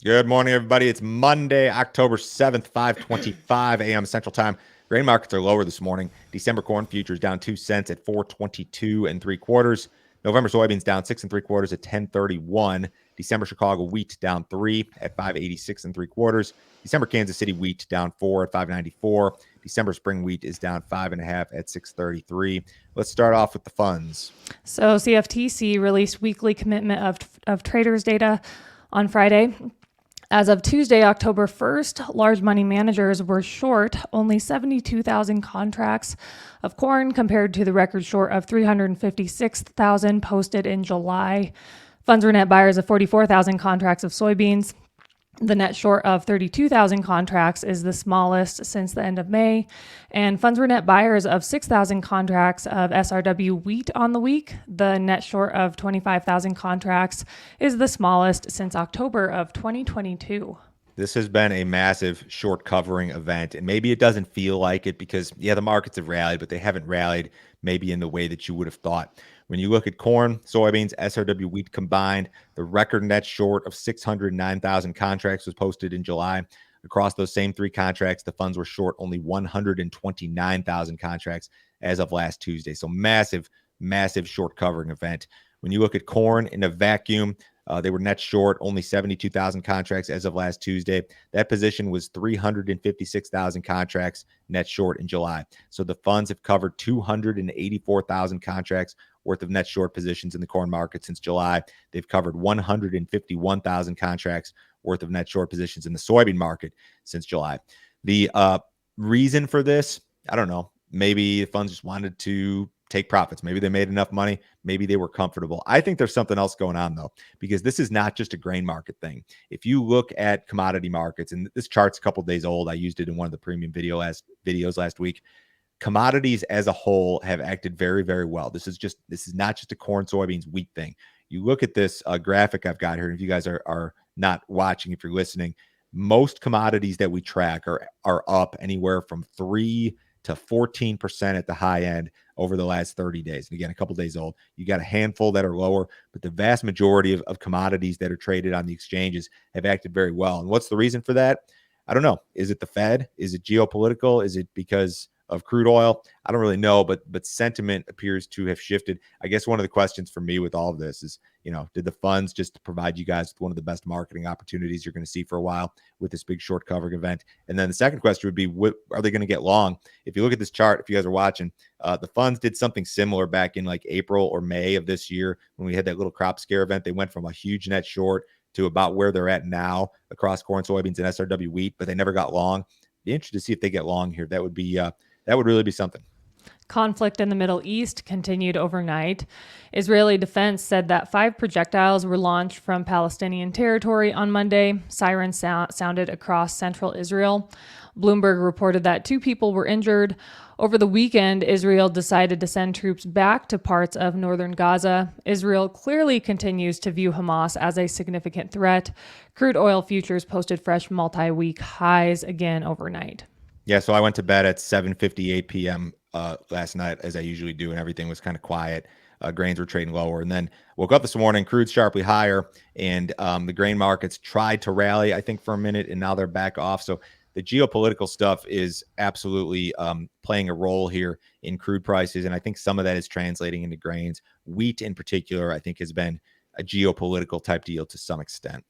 Good morning, everybody. It's Monday, October 7th, 5:25 a.m. Central Time. Grain markets are lower this morning. December corn futures down 2 cents at 4.22 3/4. November soybeans down 6 3/4 at 10.31. December Chicago wheat down 3 at 5.86 3/4. December Kansas City wheat down 4 at 5.94. December spring wheat is down 5.5 at 6.33. Let's start off with the funds. So CFTC released weekly commitment of traders data on Friday. As of Tuesday, October 1st, large money managers were short only 72,000 contracts of corn compared to the record short of 356,000 posted in July. Funds were net buyers of 44,000 contracts of soybeans. The net short of 32,000 contracts is the smallest since the end of May, and funds were net buyers of 6,000 contracts of SRW wheat on the week. The net short of 25,000 contracts is the smallest since October of 2022. This has been a massive short covering event, and maybe it doesn't feel like it because, the markets have rallied, but they haven't rallied maybe in the way that you would have thought. When you look at corn, soybeans, SRW wheat combined, the record net short of 609,000 contracts was posted in July. Across those same three contracts, the funds were short only 129,000 contracts as of last Tuesday. So massive, massive short covering event. When you look at corn in a vacuum, they were net short only 72,000 contracts as of last Tuesday. That position was 356,000 contracts net short in July. So the funds have covered 284,000 contracts worth of net short positions in the corn market since July. They've covered 151,000 contracts worth of net short positions in the soybean market since July. The reason for this, I don't know. Maybe the funds just wanted to take profits. Maybe they made enough money. Maybe they were comfortable. I think there's something else going on, though, because this is not just a grain market thing. If you look at commodity markets, and this chart's a couple days old, I used it in one of the premium videos last week. Commodities as a whole have acted very, very well. This is not just a corn, soybeans, wheat thing. You look at this graphic I've got here, and if you guys are not watching, if you're listening, most commodities that we track are up anywhere from 3 to 14% at the high end over the last 30 days. And again, a couple days old. You got a handful that are lower, but the vast majority of commodities that are traded on the exchanges have acted very well. And what's the reason for that? I don't know. Is it the Fed? Is it geopolitical? Is it because of crude oil? I don't really know, but sentiment appears to have shifted. I guess one of the questions for me with all of this is, did the funds just provide you guys with one of the best marketing opportunities you're going to see for a while with this big short covering event? And then the second question would be, what are they going to get long? If you look at this chart, if you guys are watching, the funds did something similar back in like April or May of this year when we had that little crop scare event. They went from a huge net short to about where they're at now across corn, soybeans, and SRW wheat, but they never got long. Be interested to see if they get long here. That would really be something. Conflict in the Middle East continued overnight. Israeli defense said that 5 projectiles were launched from Palestinian territory on Monday. Sirens sounded across central Israel. Bloomberg reported that 2 people were injured. Over the weekend, Israel decided to send troops back to parts of northern Gaza. Israel clearly continues to view Hamas as a significant threat. Crude oil futures posted fresh multi-week highs again overnight. Yeah, so I went to bed at 7:58 p.m. Last night, as I usually do, and everything was kind of quiet. Grains were trading lower, and then woke up this morning, crude sharply higher, and the grain markets tried to rally, I think, for a minute, and now they're back off. So the geopolitical stuff is absolutely playing a role here in crude prices, and I think some of that is translating into grains. Wheat, in particular, I think has been a geopolitical type deal to some extent.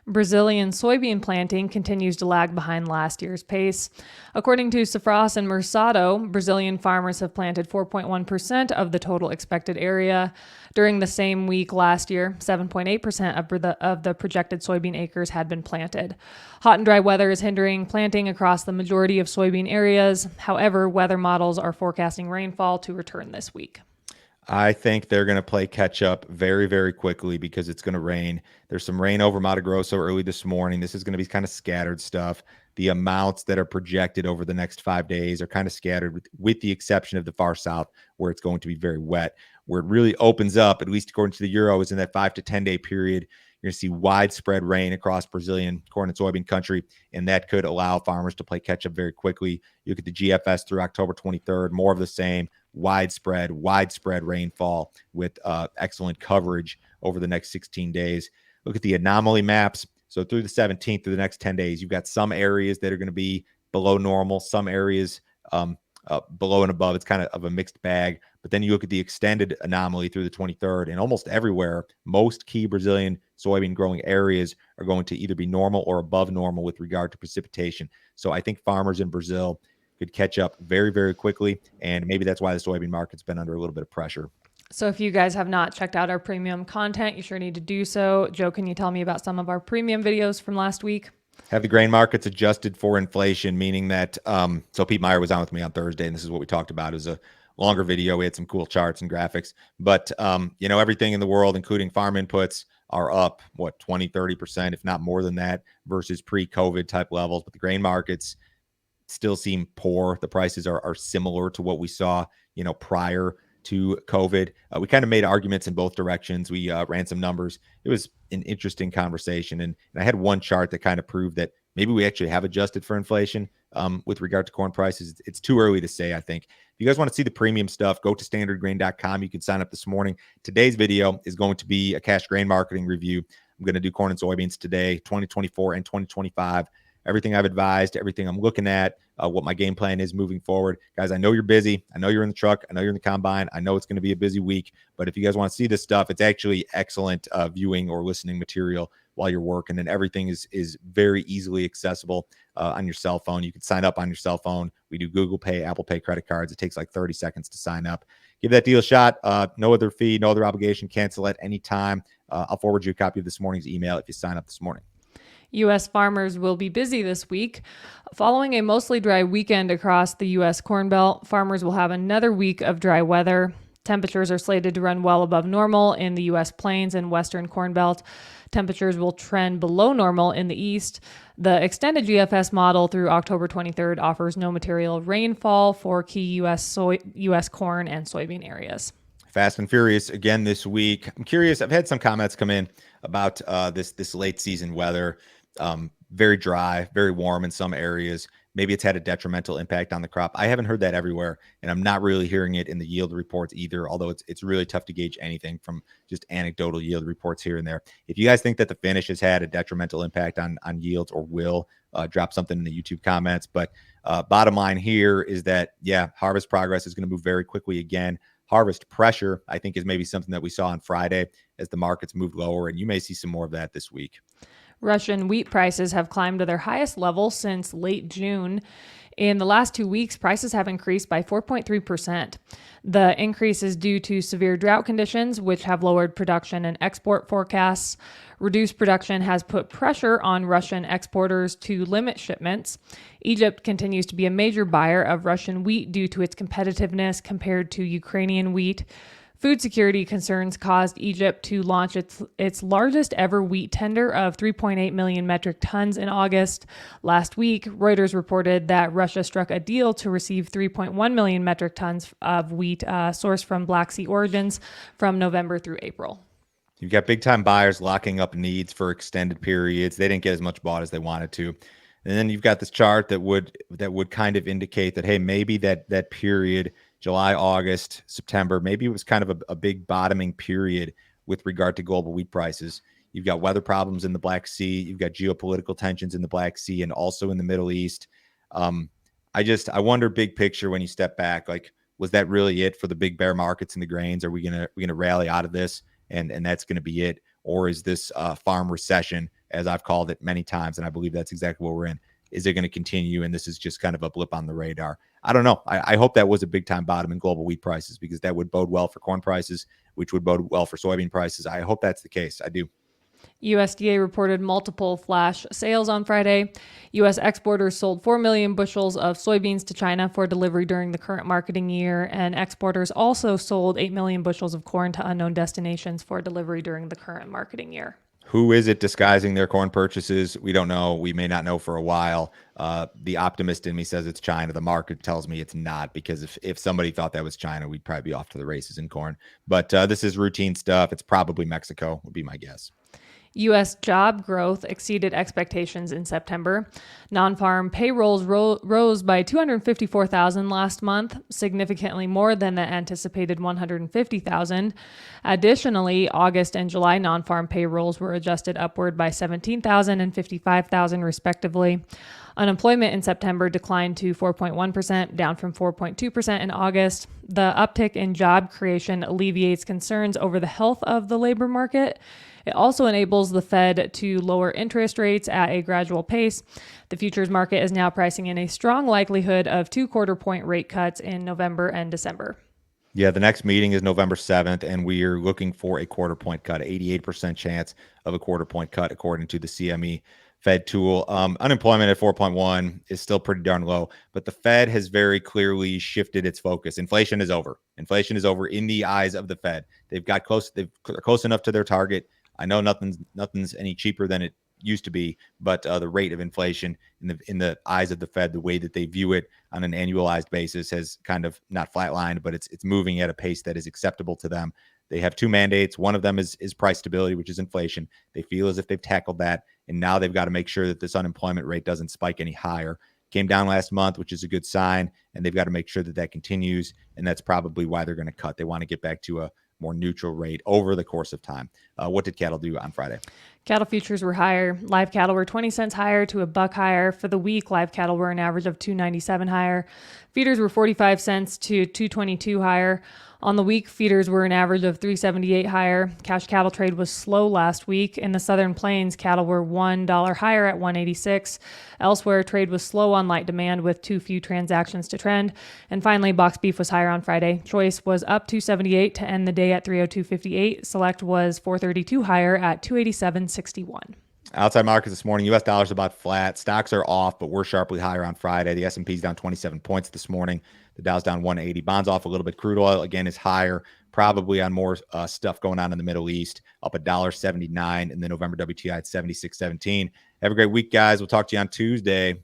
Brazilian soybean planting continues to lag behind last year's pace. According to Safras and Mercado, Brazilian farmers have planted 4.1% of the total expected area. During the same week last year, 7.8% of the projected soybean acres had been planted. Hot and dry weather is hindering planting across the majority of soybean areas. However, weather models are forecasting rainfall to return this week. I think they're going to play catch up very, very quickly because it's going to rain. There's some rain over Mato Grosso early this morning. This is going to be kind of scattered stuff. The amounts that are projected over the next 5 days are kind of scattered with the exception of the far south where it's going to be very wet. Where it really opens up, at least according to the Euro, is in that 5 to 10 day period. You're going to see widespread rain across Brazilian corn and soybean country, and that could allow farmers to play catch up very quickly. You look at the GFS through October 23rd, more of the same. Widespread rainfall with excellent coverage over the next 16 days. Look at the anomaly maps. So through the 17th, through the next 10 days, you've got some areas that are going to be below normal, some areas below and above. It's kind of a mixed bag. But then you look at the extended anomaly through the 23rd, and almost everywhere, most key Brazilian soybean growing areas are going to either be normal or above normal with regard to precipitation. So I think farmers in Brazil could catch up very, very quickly. And maybe that's why the soybean market's been under a little bit of pressure. So if you guys have not checked out our premium content, you sure need to do so. Joe, can you tell me about some of our premium videos from last week? Have the grain markets adjusted for inflation, meaning that, so Pete Meyer was on with me on Thursday, and this is what we talked about. It was a longer video. We had some cool charts and graphics, but, everything in the world, including farm inputs, are up, 20, 30%, if not more than that, versus pre-COVID type levels. But the grain markets still seem poor. The prices are similar to what we saw, prior to COVID. We kind of made arguments in both directions. We ran some numbers. It was an interesting conversation. And I had one chart that kind of proved that maybe we actually have adjusted for inflation with regard to corn prices. It's too early to say, I think. If you guys want to see the premium stuff, go to standardgrain.com. You can sign up this morning. Today's video is going to be a cash grain marketing review. I'm going to do corn and soybeans today, 2024 and 2025. Everything I've advised, everything I'm looking at, what my game plan is moving forward. Guys, I know you're busy. I know you're in the truck. I know you're in the combine. I know it's going to be a busy week. But if you guys want to see this stuff, it's actually excellent viewing or listening material while you're working. And everything is very easily accessible on your cell phone. You can sign up on your cell phone. We do Google Pay, Apple Pay credit cards. It takes like 30 seconds to sign up. Give that deal a shot. No other fee, no other obligation. Cancel at any time. I'll forward you a copy of this morning's email if you sign up this morning. U.S. farmers will be busy this week. Following a mostly dry weekend across the U.S. Corn Belt, farmers will have another week of dry weather. Temperatures are slated to run well above normal in the U.S. Plains and Western Corn Belt. Temperatures will trend below normal in the east. The extended GFS model through October 23rd offers no material rainfall for key U.S. corn and soybean areas. Fast and furious again this week. I'm curious. I've had some comments come in about this late season weather. Very dry, very warm in some areas. Maybe it's had a detrimental impact on the crop. I haven't heard that everywhere, and I'm not really hearing it in the yield reports either, although it's really tough to gauge anything from just anecdotal yield reports here and there. If you guys think that the finish has had a detrimental impact on yields or will, drop something in the YouTube comments. But bottom line here is that, harvest progress is going to move very quickly again. Harvest pressure, I think, is maybe something that we saw on Friday as the markets moved lower, and you may see some more of that this week. Russian wheat prices have climbed to their highest level since late June. In the last 2 weeks, prices have increased by 4.3%. The increase is due to severe drought conditions, which have lowered production and export forecasts. Reduced production has put pressure on Russian exporters to limit shipments. Egypt continues to be a major buyer of Russian wheat due to its competitiveness compared to Ukrainian wheat. Food security concerns caused Egypt to launch its largest ever wheat tender of 3.8 million metric tons in August. Last week, Reuters reported that Russia struck a deal to receive 3.1 million metric tons of wheat sourced from Black Sea origins from November through April. You've got big time buyers locking up needs for extended periods. They didn't get as much bought as they wanted to. And then you've got this chart that would kind of indicate that, hey, maybe that period, July, August, September, maybe it was kind of a big bottoming period with regard to global wheat prices. You've got weather problems in the Black Sea. You've got geopolitical tensions in the Black Sea and also in the Middle East. I wonder, big picture, when you step back, like, was that really it for the big bear markets and the grains? Are we gonna rally out of this and that's gonna be it, or is this farm recession, as I've called it many times, and I believe that's exactly what we're in? Is it going to continue, and this is just kind of a blip on the radar? I don't know. I hope that was a big-time bottom in global wheat prices, because that would bode well for corn prices, which would bode well for soybean prices. I hope that's the case. I do. USDA reported multiple flash sales on Friday. U.S. exporters sold 4 million bushels of soybeans to China for delivery during the current marketing year, and exporters also sold 8 million bushels of corn to unknown destinations for delivery during the current marketing year. Who is it disguising their corn purchases? We don't know. We may not know for a while. The optimist in me says it's China. The market tells me it's not, because if somebody thought that was China, we'd probably be off to the races in corn. But this is routine stuff. It's probably Mexico, would be my guess. U.S. job growth exceeded expectations in September. Non-farm payrolls rose by 254,000 last month, significantly more than the anticipated 150,000. Additionally, August and July non-farm payrolls were adjusted upward by 17,000 and 55,000 respectively. Unemployment in September declined to 4.1%, down from 4.2% in August. The uptick in job creation alleviates concerns over the health of the labor market. It also enables the Fed to lower interest rates at a gradual pace. The futures market is now pricing in a strong likelihood of 2 quarter-point rate cuts in November and December. Yeah, the next meeting is November 7th, and we are looking for a quarter-point cut, 88% chance of a quarter-point cut, according to the CME Fed tool. Unemployment at 4.1 is still pretty darn low, but the Fed has very clearly shifted its focus. Inflation is over. Inflation is over in the eyes of the Fed. They're close enough to their target. I know nothing's any cheaper than it used to be, but the rate of inflation in the eyes of the Fed, the way that they view it on an annualized basis, has kind of not flatlined, but it's moving at a pace that is acceptable to them. They have two mandates. One of them is price stability, which is inflation. They feel as if they've tackled that, and now they've got to make sure that this unemployment rate doesn't spike any higher. Came down last month, which is a good sign, and they've got to make sure that that continues, and that's probably why they're going to cut. They want to get back to a more neutral rate over the course of time. What did cattle do on Friday? Cattle futures were higher. Live cattle were 20 cents higher to $1 higher. For the week, live cattle were an average of $2.97 higher. Feeders were 45 cents to $2.22 higher. On the week, feeders were an average of $3.78 higher. Cash cattle trade was slow last week. In the Southern Plains, cattle were $1 higher at $1.86. Elsewhere, trade was slow on light demand with too few transactions to trend. And finally, box beef was higher on Friday. Choice was up $2.78 to end the day at $302.58. Select was $4.32 higher at $287.61. Outside markets this morning, U.S. dollars about flat. Stocks are off, but we're sharply higher on Friday. The S&P's down 27 points this morning. The Dow's down 180. Bonds off a little bit. Crude oil, again, is higher, probably on more stuff going on in the Middle East, up $1.79, and the November WTI at 76.17. Have a great week, guys. We'll talk to you on Tuesday.